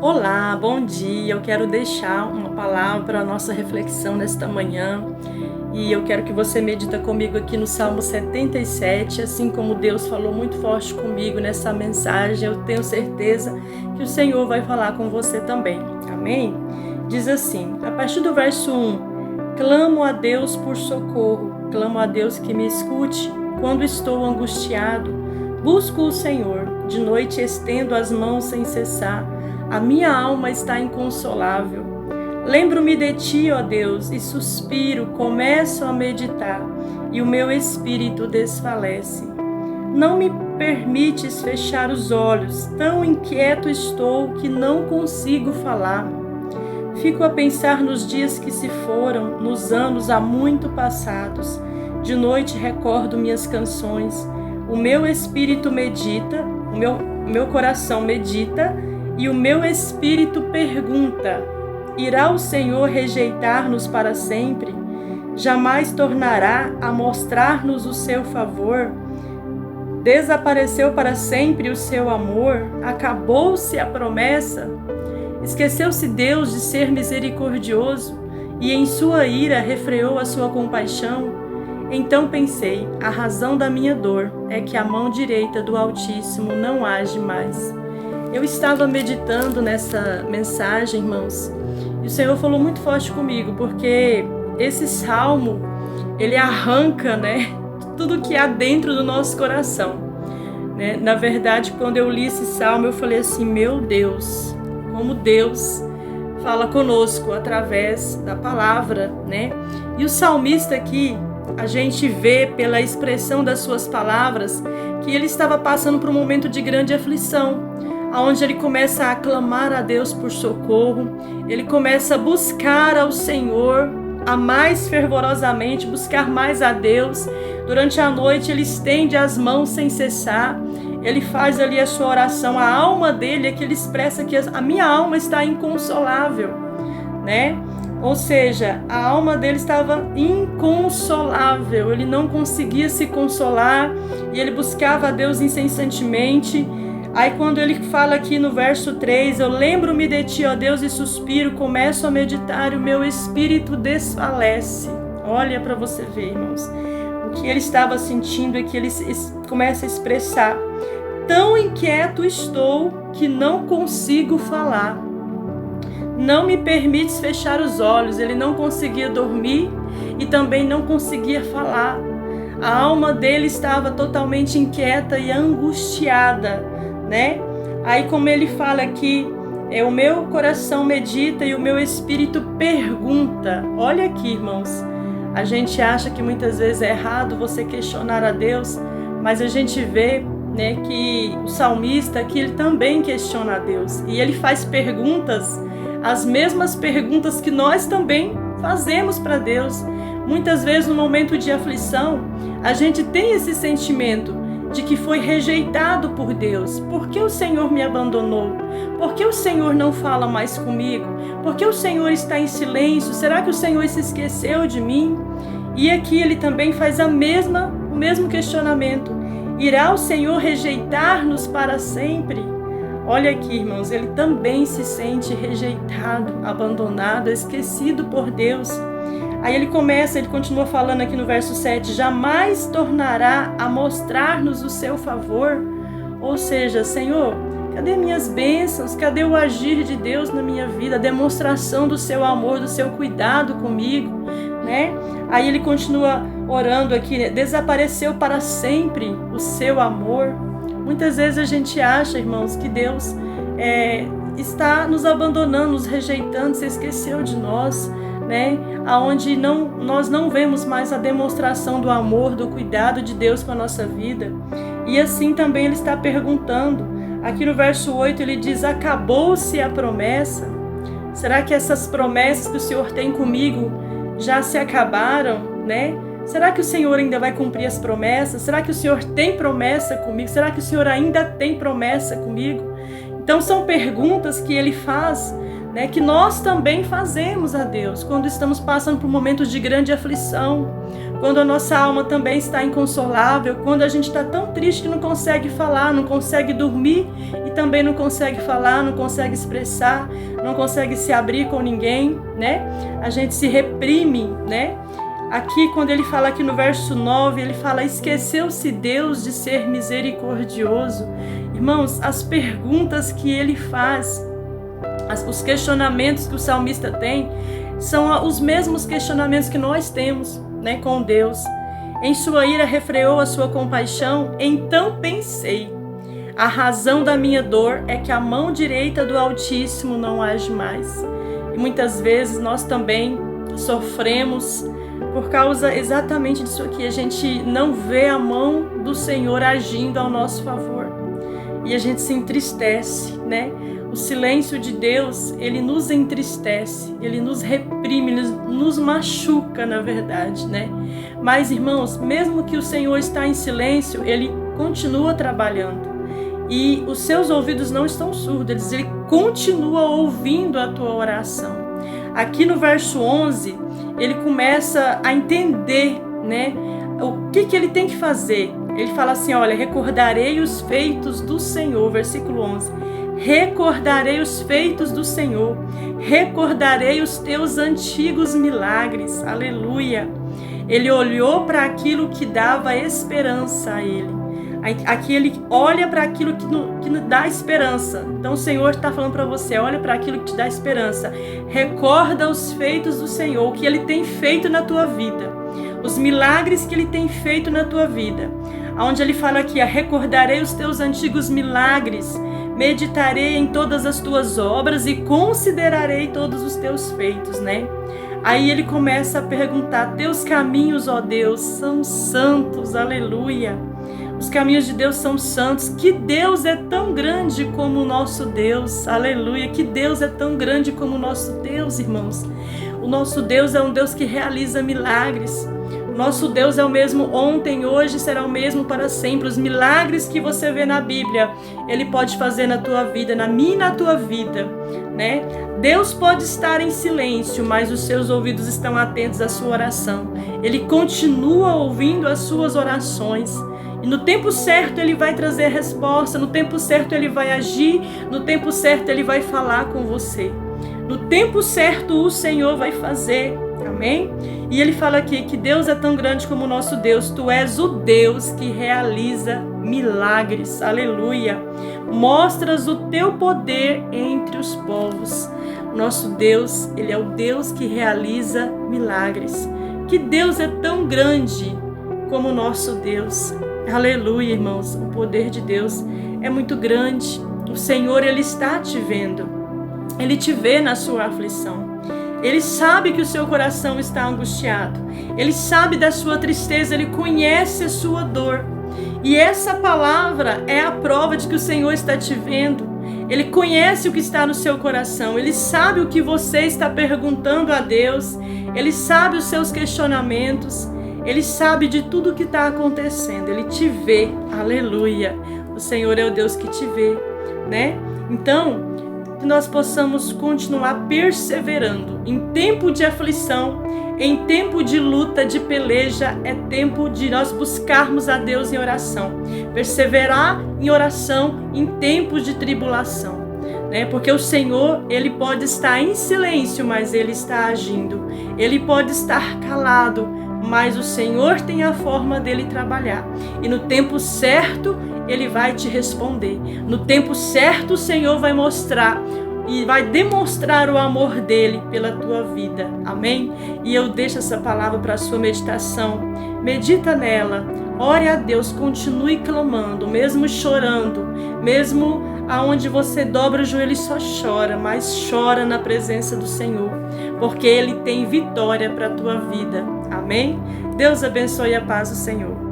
Olá, bom dia. Eu quero deixar uma palavra para a nossa reflexão nesta manhã. E eu quero que você medita comigo aqui no Salmo 77, assim como Deus falou muito forte comigo nessa mensagem, eu tenho certeza que o Senhor vai falar com você também. Amém? Diz assim, a partir do verso 1, clamo a Deus por socorro, clamo a Deus que me escute quando estou angustiado. Busco o Senhor, de noite estendo as mãos sem cessar. A minha alma está inconsolável. Lembro-me de ti, ó Deus, e suspiro, começo a meditar, e o meu espírito desfalece. Não me permites fechar os olhos, tão inquieto estou que não consigo falar. Fico a pensar nos dias que se foram, nos anos há muito passados. De noite recordo minhas canções. O meu espírito medita, o meu coração medita, e o meu espírito pergunta: irá o Senhor rejeitar-nos para sempre? Jamais tornará a mostrar-nos o seu favor? Desapareceu para sempre o seu amor? Acabou-se a promessa? Esqueceu-se Deus de ser misericordioso e em sua ira refreou a sua compaixão? Então pensei, a razão da minha dor é que a mão direita do Altíssimo não age mais. Eu estava meditando nessa mensagem, irmãos, e o Senhor falou muito forte comigo, porque esse salmo, ele arranca, tudo que há dentro do nosso coração. Na verdade, quando eu li esse salmo, eu falei assim, meu Deus, como Deus fala conosco através da palavra, E o salmista aqui, a gente vê pela expressão das suas palavras que ele estava passando por um momento de grande aflição, onde ele começa a clamar a Deus por socorro, ele começa a buscar ao Senhor, a mais fervorosamente, buscar mais a Deus. Durante a noite ele estende as mãos sem cessar, ele faz ali a sua oração, a alma dele é que ele expressa que a minha alma está inconsolável, Ou seja, a alma dele estava inconsolável, ele não conseguia se consolar e ele buscava a Deus incessantemente. Aí quando ele fala aqui no verso 3, eu lembro-me de ti, ó Deus, e suspiro, começo a meditar e o meu espírito desfalece. Olha para você ver, irmãos, o que ele estava sentindo é que ele começa a expressar, tão inquieto estou que não consigo falar. Não me permites fechar os olhos, ele não conseguia dormir e também não conseguia falar. A alma dele estava totalmente inquieta e angustiada, Aí como ele fala aqui, o meu coração medita e o meu espírito pergunta. Olha aqui, irmãos, a gente acha que muitas vezes é errado você questionar a Deus, mas a gente vê, que o salmista aqui, ele também questiona a Deus, e ele faz perguntas, as mesmas perguntas que nós também fazemos para Deus. Muitas vezes no momento de aflição, a gente tem esse sentimento de que foi rejeitado por Deus. Por que o Senhor me abandonou? Por que o Senhor não fala mais comigo? Por que o Senhor está em silêncio? Será que o Senhor se esqueceu de mim? E aqui ele também faz o mesmo questionamento. Irá o Senhor rejeitar-nos para sempre? Olha aqui, irmãos, ele também se sente rejeitado, abandonado, esquecido por Deus. Aí ele continua falando aqui no verso 7, jamais tornará a mostrar-nos o seu favor. Ou seja, Senhor, cadê minhas bênçãos? Cadê o agir de Deus na minha vida? A demonstração do seu amor, do seu cuidado comigo, Aí ele continua orando aqui, desapareceu para sempre o seu amor. Muitas vezes a gente acha, irmãos, que Deus está nos abandonando, nos rejeitando, se esqueceu de nós, aonde nós não vemos mais a demonstração do amor, do cuidado de Deus com a nossa vida. E assim também ele está perguntando, aqui no verso 8 ele diz, acabou-se a promessa? Será que essas promessas que o Senhor tem comigo já se acabaram, Será que o Senhor ainda vai cumprir as promessas? Será que o Senhor tem promessa comigo? Será que o Senhor ainda tem promessa comigo? Então são perguntas que ele faz, né, que nós também fazemos a Deus quando estamos passando por momentos de grande aflição, quando a nossa alma também está inconsolável, quando a gente está tão triste que não consegue falar, não consegue dormir e também não consegue falar, não consegue expressar, não consegue se abrir com ninguém, né? A gente se reprime, né? Aqui, quando ele fala aqui no verso 9, ele fala: esqueceu-se Deus de ser misericordioso. Irmãos, as perguntas que ele faz, os questionamentos que o salmista tem, são os mesmos questionamentos que nós temos, né, com Deus. Em sua ira refreou a sua compaixão, então pensei: a razão da minha dor é que a mão direita do Altíssimo não age mais. E muitas vezes nós também sofremos por causa exatamente disso aqui. A gente não vê a mão do Senhor agindo ao nosso favor. E a gente se entristece, né? O silêncio de Deus, ele nos entristece, ele nos reprime, ele nos machuca, na verdade, né? Mas, irmãos, mesmo que o Senhor está em silêncio, ele continua trabalhando. E os seus ouvidos não estão surdos, ele continua ouvindo a tua oração. Aqui no verso 11, ele começa a entender, né, o que ele tem que fazer. Ele fala assim, olha, recordarei os feitos do Senhor, versículo 11. Recordarei os feitos do Senhor, recordarei os teus antigos milagres, aleluia. Ele olhou para aquilo que dava esperança a ele. Aqui ele olha para aquilo que dá esperança. Então o Senhor está falando para você, olha para aquilo que te dá esperança. Recorda os feitos do Senhor, o que Ele tem feito na tua vida. Os milagres que Ele tem feito na tua vida. Onde Ele fala aqui, recordarei os teus antigos milagres, meditarei em todas as tuas obras e considerarei todos os teus feitos, né? Aí ele começa a perguntar, teus caminhos, ó Deus, são santos, aleluia. Os caminhos de Deus são santos. Que Deus é tão grande como o nosso Deus, aleluia. Que Deus é tão grande como o nosso Deus, irmãos. O nosso Deus é um Deus que realiza milagres. O nosso Deus é o mesmo ontem, hoje, será o mesmo para sempre. Os milagres que você vê na Bíblia, Ele pode fazer na tua vida, na minha e na tua vida, né? Deus pode estar em silêncio, mas os seus ouvidos estão atentos à sua oração. Ele continua ouvindo as suas orações. E no tempo certo Ele vai trazer resposta, no tempo certo Ele vai agir, no tempo certo Ele vai falar com você. No tempo certo o Senhor vai fazer, amém? E Ele fala aqui que Deus é tão grande como o nosso Deus. Tu és o Deus que realiza milagres, aleluia. Mostras o teu poder entre os povos. Nosso Deus, Ele é o Deus que realiza milagres. Que Deus é tão grande como o nosso Deus. Aleluia, irmãos. O poder de Deus é muito grande. O Senhor, Ele está te vendo. Ele te vê na sua aflição. Ele sabe que o seu coração está angustiado. Ele sabe da sua tristeza. Ele conhece a sua dor. E essa palavra é a prova de que o Senhor está te vendo. Ele conhece o que está no seu coração. Ele sabe o que você está perguntando a Deus. Ele sabe os seus questionamentos. Ele sabe de tudo o que está acontecendo. Ele te vê. Aleluia. O Senhor é o Deus que te vê, né? Então, que nós possamos continuar perseverando. Em tempo de aflição, em tempo de luta, de peleja, é tempo de nós buscarmos a Deus em oração. Perseverar em oração em tempos de tribulação, né? Porque o Senhor, Ele pode estar em silêncio, mas Ele está agindo. Ele pode estar calado, mas o Senhor tem a forma dele trabalhar. E no tempo certo, Ele vai te responder. No tempo certo, o Senhor vai mostrar e vai demonstrar o amor dele pela tua vida. Amém? E eu deixo essa palavra para a sua meditação. Medita nela. Ore a Deus, continue clamando, mesmo chorando, mesmo aonde você dobra o joelho e só chora, mas chora na presença do Senhor, porque Ele tem vitória para a tua vida. Amém? Deus abençoe a paz do Senhor.